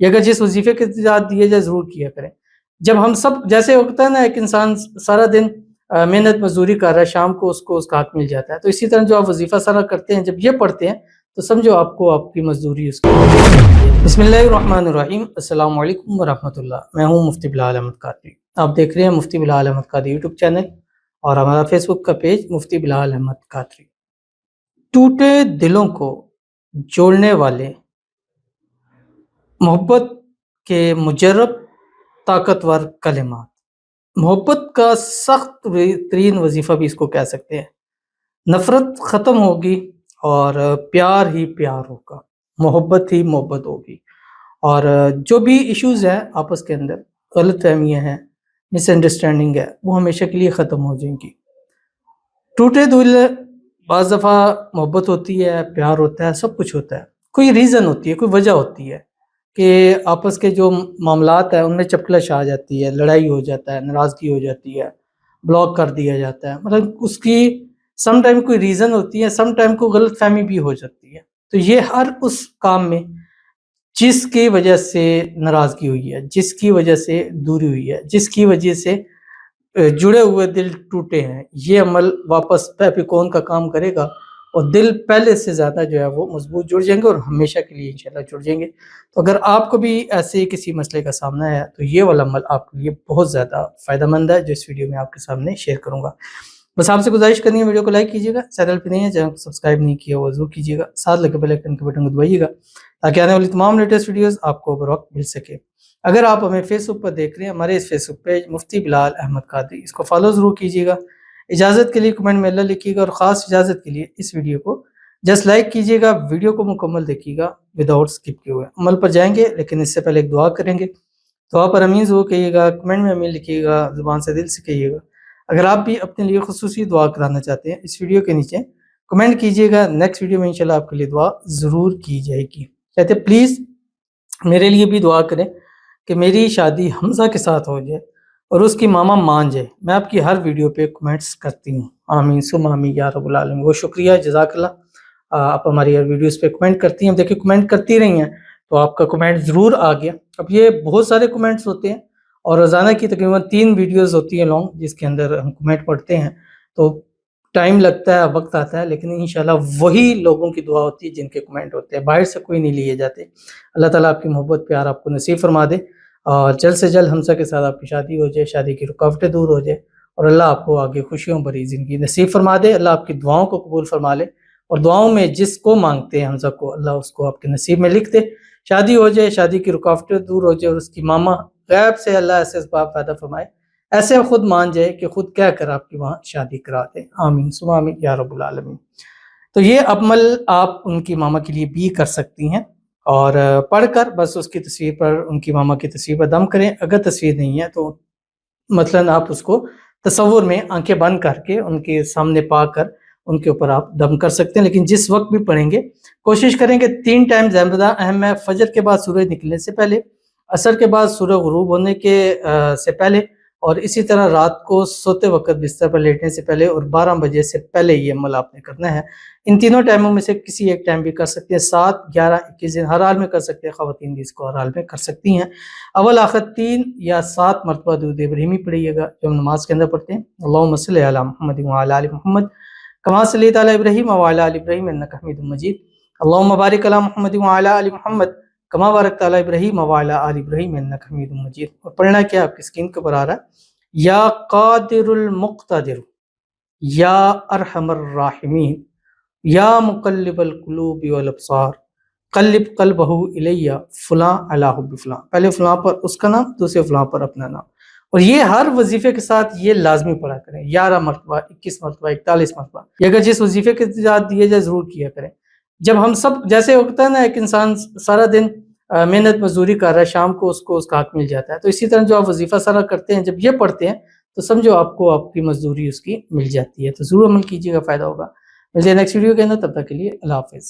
یا اگر جس وظیفے کے ساتھ دیے جائے ضرور کیا کریں۔ جب ہم سب جیسے ہوتا ہے نا، ایک انسان سارا دن محنت مزدوری کر رہا ہے، شام کو اس کا حق مل جاتا ہے، تو اسی طرح جو آپ وظیفہ سارا کرتے ہیں، جب یہ پڑھتے ہیں تو سمجھو آپ کو آپ کی مزدوری اس کی مل جاتی ہے۔ بسم اللہ الرحمن الرحیم، السلام علیکم ورحمۃ اللہ۔ میں ہوں مفتی بلال احمد قادری، آپ دیکھ رہے ہیں مفتی بلال احمد قادری یوٹیوب چینل اور ہمارا فیس بک کا پیج مفتی بلال احمد قادری۔ ٹوٹے دلوں کو جوڑنے والے محبت کے مجرب طاقتور کلمات، محبت کا سخت ترین وظیفہ بھی اس کو کہہ سکتے ہیں۔ نفرت ختم ہوگی اور پیار ہی پیار ہوگا، محبت ہی محبت ہوگی، اور جو بھی ایشوز ہیں آپس کے اندر، غلط فہمیاں ہیں، مس انڈرسٹینڈنگ ہے، وہ ہمیشہ کے لیے ختم ہو جائیں گی۔ ٹوٹے دل، بعض دفعہ محبت ہوتی ہے، پیار ہوتا ہے، سب کچھ ہوتا ہے، کوئی ریزن ہوتی ہے، کوئی وجہ ہوتی ہے کہ آپس کے جو معاملات ہیں ان میں چپکلش آ جاتی ہے، لڑائی ہو جاتا ہے، ناراضگی ہو جاتی ہے، بلاک کر دیا جاتا ہے، مطلب اس کی سم ٹائم کوئی ریزن ہوتی ہے، سم ٹائم کو غلط فہمی بھی ہو جاتی ہے۔ تو یہ ہر اس کام میں جس کی وجہ سے ناراضگی ہوئی ہے، جس کی وجہ سے دوری ہوئی ہے، جس کی وجہ سے جڑے ہوئے دل ٹوٹے ہیں، یہ عمل واپس پہ کون کا کام کرے گا اور دل پہلے سے زیادہ جو ہے وہ مضبوط جڑ جائیں گے اور ہمیشہ کے لیے انشاءاللہ جڑ جائیں گے۔ تو اگر آپ کو بھی ایسے کسی مسئلے کا سامنا ہے تو یہ والا عمل آپ کے لیے بہت زیادہ فائدہ مند ہے، جو اس ویڈیو میں آپ کے سامنے شیئر کروں گا۔ بس آپ سے گزارش کرنی ہے، ویڈیو کو لائک کیجیے گا، چینل پہ نہیں ہے چینل کو سبسکرائب نہیں کیا وہ ضرور کیجیے گا، ساتھ لگے بیل آئیکن کے بٹن کو دبائیے گا تاکہ آنے والی تمام لیٹسٹ ویڈیوز آپ کو بر وقت مل سکے۔ اگر آپ ہمیں فیس بک پر دیکھ رہے ہیں، ہمارے اس فیس بک پیج مفتی بلال احمد قادری، اس کو فالو ضرور کیجیے گا۔ اجازت کے لیے کمنٹ میں اللہ لکھیے گا، اور خاص اجازت کے لیے اس ویڈیو کو جسٹ لائک کیجیے گا، ویڈیو کو مکمل دیکھیے گا وداؤٹ اسکپ کیے ہوئے۔ عمل پر جائیں گے لیکن اس سے پہلے ایک دعا کریں گے، دعا پر امین ضرور کہیے گا، کمنٹ میں امین لکھیے گا، زبان سے دل سے کہیے گا۔ اگر آپ بھی اپنے لیے خصوصی دعا کرانا چاہتے ہیں، اس ویڈیو کے نیچے کمنٹ کیجیے گا، نیکسٹ ویڈیو میں انشاءاللہ آپ کے لیے دعا ضرور کی جائے گی۔ کہتے ہیں پلیز میرے لیے بھی دعا کریں کہ میری شادی حمزہ کے ساتھ ہو جائے اور اس کی ماما مان جائے۔ میں آپ کی ہر ویڈیو پہ کمنٹس کرتی ہوں، آمین ثم آمین یا رب العالمین۔ وہ شکریہ، جزاک اللہ، آپ ہماری ہر ویڈیوز پہ کمنٹ کرتی ہیں۔ دیکھیں کمنٹ کرتی رہی ہیں تو آپ کا کمنٹ ضرور آ گیا۔ اب یہ بہت سارے کمنٹس ہوتے ہیں اور روزانہ کی تقریباً 3 ویڈیوز ہوتی ہیں لانگ، جس کے اندر ہم کمنٹ پڑھتے ہیں، تو ٹائم لگتا ہے، وقت آتا ہے، لیکن انشاءاللہ وہی لوگوں کی دعا ہوتی ہے جن کے کمنٹ ہوتے ہیں، باہر سے کوئی نہیں لیے جاتے۔ اللہ تعالیٰ آپ کی محبت پیار آپ کو نصیب فرما دے اور جلد سے جلد حمزہ کے ساتھ آپ کی شادی ہو جائے، شادی کی رکاوٹیں دور ہو جائے اور اللہ آپ کو آگے خوشیوں بھری زندگی نصیب فرما دے۔ اللہ آپ کی دعاؤں کو قبول فرما لے اور دعاؤں میں جس کو مانگتے ہیں حمزہ کو، اللہ اس کو آپ کے نصیب میں لکھ دے، شادی ہو جائے، شادی کی رکاوٹیں دور ہو جائے اور اس کی ماما غیب سے اللہ ایسے اسباب پیدا فرمائے، ایسے خود مان جائے کہ خود کہہ کر آپ کی وہاں شادی کرا دے، آمین ثم آمین یا رب العالمین۔ تو یہ عمل آپ ان کی ماما کے لیے بھی کر سکتی ہیں، اور پڑھ کر بس اس کی تصویر پر، ان کی ماما کی تصویر پر دم کریں۔ اگر تصویر نہیں ہے تو مثلاً آپ اس کو تصور میں آنکھیں بند کر کے ان کے سامنے پا کر ان کے اوپر آپ دم کر سکتے ہیں، لیکن جس وقت بھی پڑھیں گے کوشش کریں کہ 3 ٹائم زیادہ اہم ہے: فجر کے بعد سورج نکلنے سے پہلے، عصر کے بعد سورج غروب ہونے کے سے پہلے، اور اسی طرح رات کو سوتے وقت بستر پر لیٹنے سے پہلے اور 12 بجے سے پہلے یہ عمل آپ نے کرنا ہے۔ ان تینوں ٹائموں میں سے کسی ایک ٹائم بھی کر سکتے ہیں، 7، 11، 21 دن ہر حال میں کر سکتے ہیں، خواتین بھی اس کو ہر حال میں کر سکتی ہیں۔ اول آخر 3 یا 7 مرتبہ درود ابراہیمی پڑھیے گا جو ہم نماز کے اندر پڑھتے ہیں، اللہم صلی علی محمد وعلی آل محمد کما صلیت علی ابراہیم وعلی آل ابراہیم انک حمید مجید، اللہم بارک علی محمد وعلی آل محمد کما بارکت علی ابراہیم وعلی آل ابراہیم انک حمید مجید۔ اور پڑھنا کیا آپ کی اسکرین کے اوپر آ رہا ہے: یا قادر المقتدر یا ارحم الراحمین یا مقلب القلوب والابصار قلب قلبہ الیہ فلاں علی حب فلاں، پہلے فلاں پر اس کا نام، دوسرے فلاں پر اپنا نام۔ اور یہ ہر وظیفے کے ساتھ یہ لازمی پڑھا کریں، 11 مرتبہ، 21 مرتبہ، 41 مرتبہ، یا اگر جس وظیفے کے ساتھ دیے جائے ضرور کیا کریں۔ جب ہم سب جیسے ہوتا ہے نا، ایک انسان سارا دن محنت مزدوری کر رہا ہے، شام کو اس کا حق مل جاتا ہے، تو اسی طرح جو آپ وظیفہ سارا کرتے ہیں، جب یہ پڑھتے ہیں تو سمجھو آپ کو آپ کی مزدوری اس کی مل جاتی ہے۔ تو ضرور عمل کیجیے گا، فائدہ ہوگا۔ ملتے ہیں نیکسٹ ویڈیو کے اندر، تب تک کے لیے اللہ حافظ۔